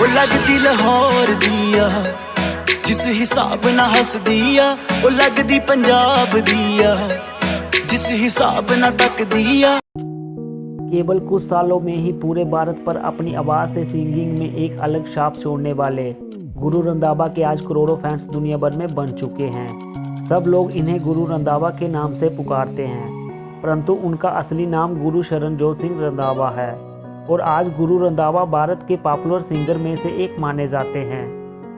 ओ लगदी लाहौर दिया जिस हिसाब ना हस दिया, ओ लगदी पंजाब दिया जिस हिसाब ना तक दिया। केवल कुछ सालों में ही पूरे भारत पर अपनी आवाज़ से सिंगिंग में एक अलग छाप छोड़ने वाले गुरु रंधावा के आज करोड़ों फैंस दुनिया भर में बन चुके हैं। सब लोग इन्हें गुरु रंधावा के नाम से पुकारते हैं, परंतु उनका असली नाम गुरु शरणजोत सिंह रंधावा है और आज गुरु रंधावा भारत के पॉपुलर सिंगर में से एक माने जाते हैं।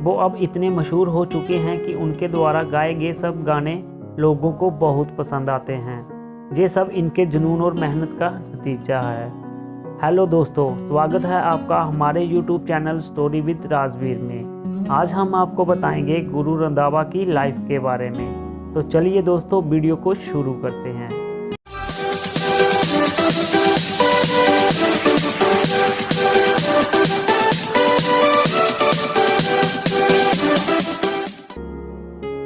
वो अब इतने मशहूर हो चुके हैं कि उनके द्वारा गाए गए सब गाने लोगों को बहुत पसंद आते हैं। ये सब इनके जुनून और मेहनत का नतीजा है। हेलो दोस्तों, स्वागत है आपका हमारे YouTube channel story with Rajveer में। आज हम आपको बताएंगे गुरु रंधावा की लाइफ के बारे में। तो चलिए दोस्तों, वीडियो को शुरू करते हैं।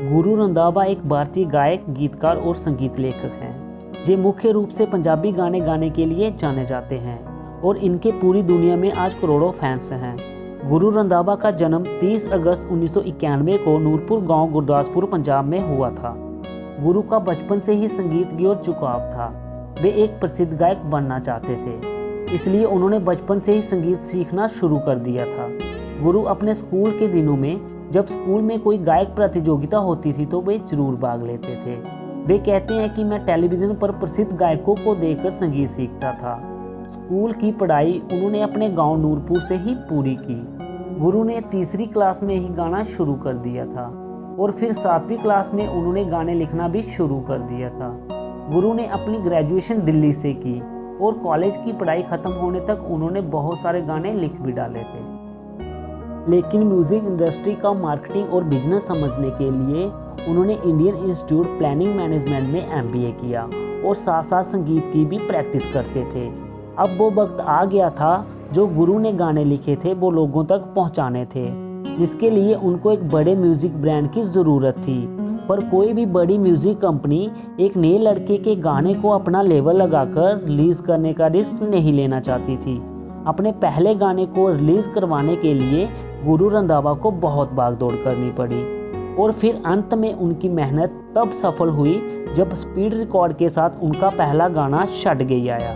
गुरु रंधावा एक भारतीय गायक, गीतकार और संगीत लेखक हैं। ये मुख्य रूप से पंजाबी गाने गाने के लिए जाने जाते हैं और इनके पूरी दुनिया में आज करोड़ों फैंस हैं। गुरु रंधावा का जन्म 30 अगस्त 1991 को नूरपुर गांव गुरदासपुर पंजाब में हुआ था। गुरु का बचपन से ही संगीत की ओर झुकाव था। वे एक प्रसिद्ध गायक बनना चाहते थे, इसलिए उन्होंने बचपन से ही संगीत सीखना शुरू कर दिया था। गुरु अपने स्कूल के दिनों में जब स्कूल में कोई गायक प्रतियोगिता होती थी तो वे जरूर भाग लेते थे। वे कहते हैं कि मैं टेलीविज़न पर प्रसिद्ध गायकों को देखकर संगीत सीखता था। स्कूल की पढ़ाई उन्होंने अपने गांव नूरपुर से ही पूरी की। गुरु ने तीसरी क्लास में ही गाना शुरू कर दिया था और फिर 7वीं क्लास में उन्होंने गाने लिखना भी शुरू कर दिया था। गुरु ने अपनी ग्रेजुएशन दिल्ली से की और कॉलेज की पढ़ाई ख़त्म होने तक उन्होंने बहुत सारे गाने लिख भी डाले थे। लेकिन म्यूज़िक इंडस्ट्री का मार्केटिंग और बिजनेस समझने के लिए उन्होंने इंडियन इंस्टीट्यूट प्लानिंग मैनेजमेंट में MBA किया और साथ साथ संगीत की भी प्रैक्टिस करते थे। अब वो वक्त आ गया था जो गुरु ने गाने लिखे थे वो लोगों तक पहुंचाने थे, जिसके लिए उनको एक बड़े म्यूज़िक ब्रांड की ज़रूरत थी। पर कोई भी बड़ी म्यूज़िक कंपनी एक नए लड़के के गाने को अपना लेबल लगाकर रिलीज़ करने का रिस्क नहीं लेना चाहती थी। अपने पहले गाने को रिलीज़ करवाने के लिए गुरु रंधावा को बहुत भागदौड़ करनी पड़ी और फिर अंत में उनकी मेहनत तब सफल हुई जब स्पीड रिकॉर्ड के साथ उनका पहला गाना छट गई आया।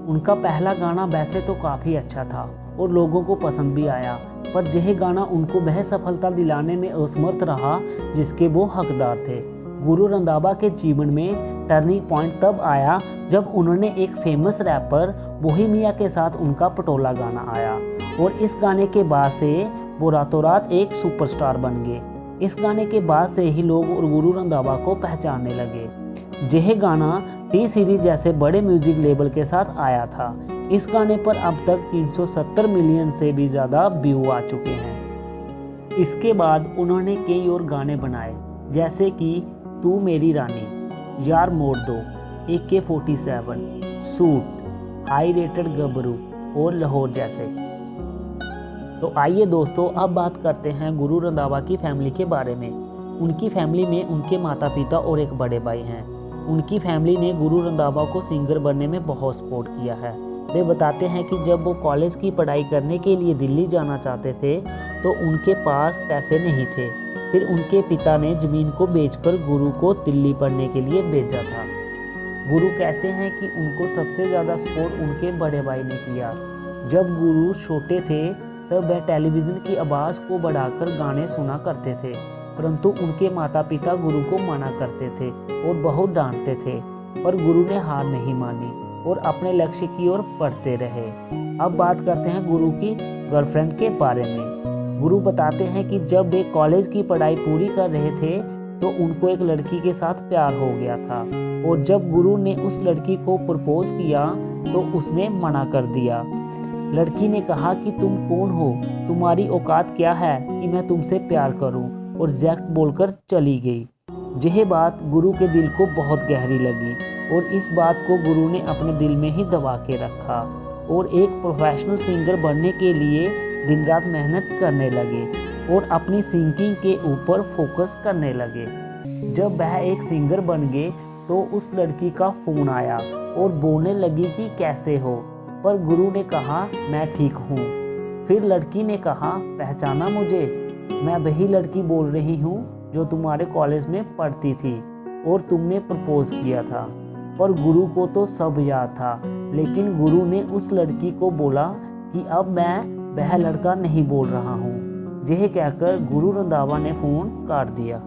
उनका पहला गाना वैसे तो काफ़ी अच्छा था और लोगों को पसंद भी आया, पर यह गाना उनको वह सफलता दिलाने में असमर्थ रहा जिसके वो हकदार थे। गुरु रंधावा के जीवन में टर्निंग पॉइंट तब आया जब उन्होंने एक फेमस रैपर बोहेमिया के साथ उनका पटोला गाना आया और इस गाने के बाद से वो रातों रात एक सुपरस्टार बन गए। इस गाने के बाद से ही लोग और गुरु रंधावा को पहचानने लगे। यह गाना टी सीरीज जैसे बड़े म्यूजिक लेबल के साथ आया था। इस गाने पर अब तक 370 मिलियन से भी ज़्यादा व्यू आ चुके हैं। इसके बाद उन्होंने कई और गाने बनाए, जैसे कि तू मेरी रानी, यार मोड़ दो, AK-47, सूट, हाई रेटेड गबरू और लाहौर जैसे। तो आइए दोस्तों, अब बात करते हैं गुरु रंधावा की फैमिली के बारे में। उनकी फैमिली में उनके माता पिता और एक बड़े भाई हैं। उनकी फैमिली ने गुरु रंधावा को सिंगर बनने में बहुत सपोर्ट किया है। वे बताते हैं कि जब वो कॉलेज की पढ़ाई करने के लिए दिल्ली जाना चाहते थे तो उनके पास पैसे नहीं थे। फिर उनके पिता ने ज़मीन को बेचकर गुरु को दिल्ली पढ़ने के लिए भेजा था। गुरु कहते हैं कि उनको सबसे ज़्यादा सपोर्ट उनके बड़े भाई ने किया। जब गुरु छोटे थे तब वह टेलीविज़न की आवाज़ को बढ़ाकर गाने सुना करते थे, परंतु उनके माता पिता गुरु को मना करते थे और बहुत डांटते थे, पर गुरु ने हार नहीं मानी और अपने लक्ष्य की ओर बढ़ते रहे। अब बात करते हैं गुरु की गर्लफ्रेंड के बारे में। गुरु बताते हैं कि जब वे कॉलेज की पढ़ाई पूरी कर रहे थे तो उनको एक लड़की के साथ प्यार हो गया था और जब गुरु ने उस लड़की को प्रपोज किया तो उसने मना कर दिया। लड़की ने कहा कि तुम कौन हो, तुम्हारी औकात क्या है कि मैं तुमसे प्यार करूं, और रिजेक्ट बोलकर चली गई। यह बात गुरु के दिल को बहुत गहरी लगी और इस बात को गुरु ने अपने दिल में ही दबा के रखा और एक प्रोफेशनल सिंगर बनने के लिए दिन रात मेहनत करने लगे और अपनी सिंगिंग के ऊपर फोकस करने लगे। जब वह एक सिंगर बन गए तो उस लड़की का फ़ोन आया और बोलने लगी कि कैसे हो, पर गुरु ने कहा मैं ठीक हूँ। फिर लड़की ने कहा, पहचाना मुझे? मैं वही लड़की बोल रही हूँ जो तुम्हारे कॉलेज में पढ़ती थी और तुमने प्रपोज किया था। पर गुरु को तो सब याद था, लेकिन गुरु ने उस लड़की को बोला कि अब मैं वह लड़का नहीं बोल रहा हूँ। यह कहकर गुरु रंधावा ने फ़ोन काट दिया।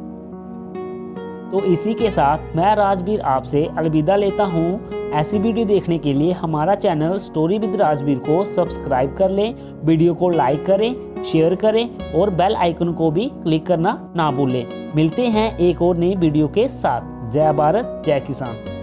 तो इसी के साथ मैं राजवीर आपसे अलविदा लेता हूँ। ऐसी वीडियो देखने के लिए हमारा चैनल स्टोरी विद राजवीर को सब्सक्राइब कर लें, वीडियो को लाइक करें, शेयर करें और बेल आइकन को भी क्लिक करना ना भूलें। मिलते हैं एक और नई वीडियो के साथ। जय भारत, जय किसान।